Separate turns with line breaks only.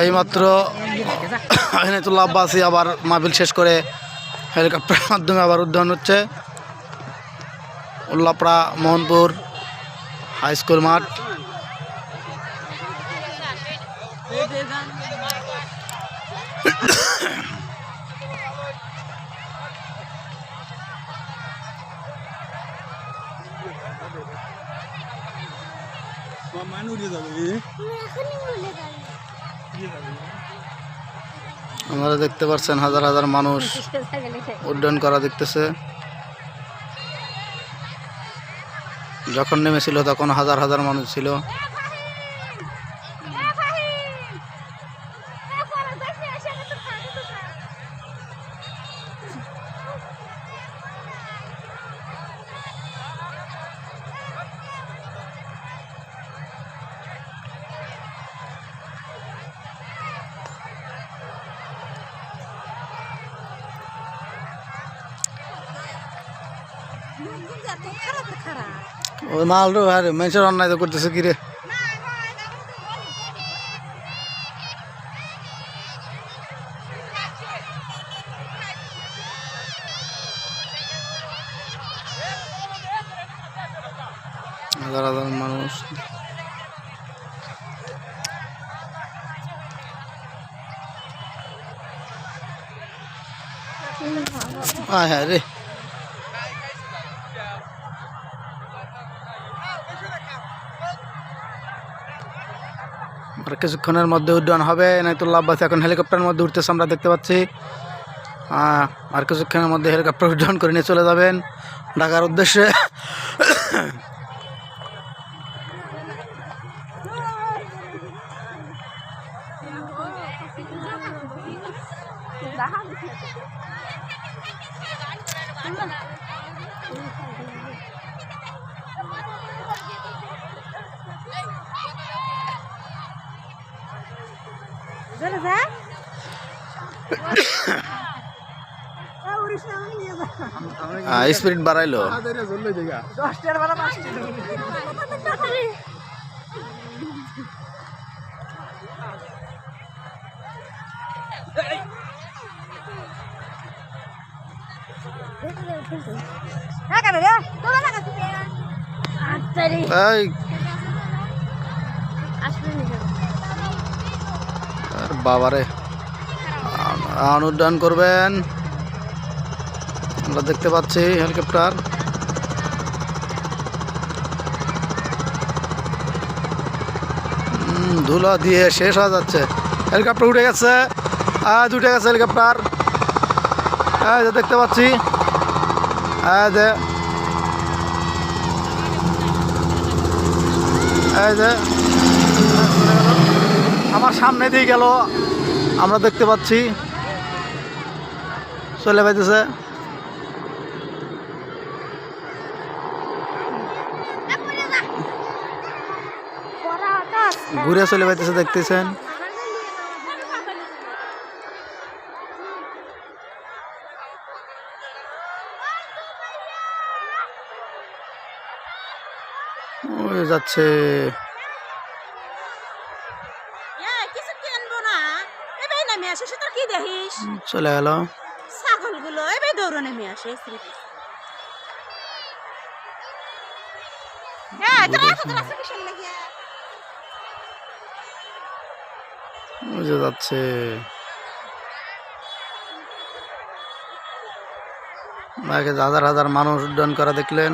এইমাত্র এনায়েতুল্লাহ আব্বাসী আবার মাহফিল শেষ করে হেলিকপ্টারের মাধ্যমে আবার উদ্যান হচ্ছে উল্লাপাড়া মোহনপুর হাই স্কুল মাঠ। আপনারা দেখতে পাচ্ছেন হাজার হাজার মানুষ উড্ডয়ন করা দেখতেছে। যখন নেমেছিল তখন হাজার হাজার মানুষ ছিল। ওই মাল আরে মানুষের অন্যায় তো করতেছে কি রে। হাজার হাজার মানুষ হ্যাঁ রে আর কিছুক্ষণের মধ্যে উড্ডয়ন হবে। এনায়েতুল্লাহ আব্বাসী এখন হেলিকপ্টারের মধ্যে উঠতেছে আমরা দেখতে পাচ্ছি। আর কিছুক্ষণের মধ্যে হেলিকপ্টার উড্ডয়ন করে নিয়ে চলে যাবেন ঢাকার উদ্দেশ্যে। স্পিরিট বাড়াইলো বাবারে উড্ডয়ন করবেন আমরা দেখতে পাচ্ছি হেলিকপ্টার। ধুলা দিয়ে শেষ হয়ে যাচ্ছে। হেলিকপ্টার উঠে গেছে, আজ উঠে গেছে হেলিকপ্টার। এই যে দেখতে পাচ্ছি, এই যে আমার সামনে দিয়ে গেল, আমরা দেখতে পাচ্ছি চলে পাইতেছে। ঘুরে চলে পাইতেছে দেখতেছেন। ওই যাচ্ছে চলে গেল
ছাগলগুলো এবার দৌড়ে নেমে আসে।
বুঝে যাচ্ছে হাজার হাজার মানুষ উড্ডয়ন করা দেখলেন।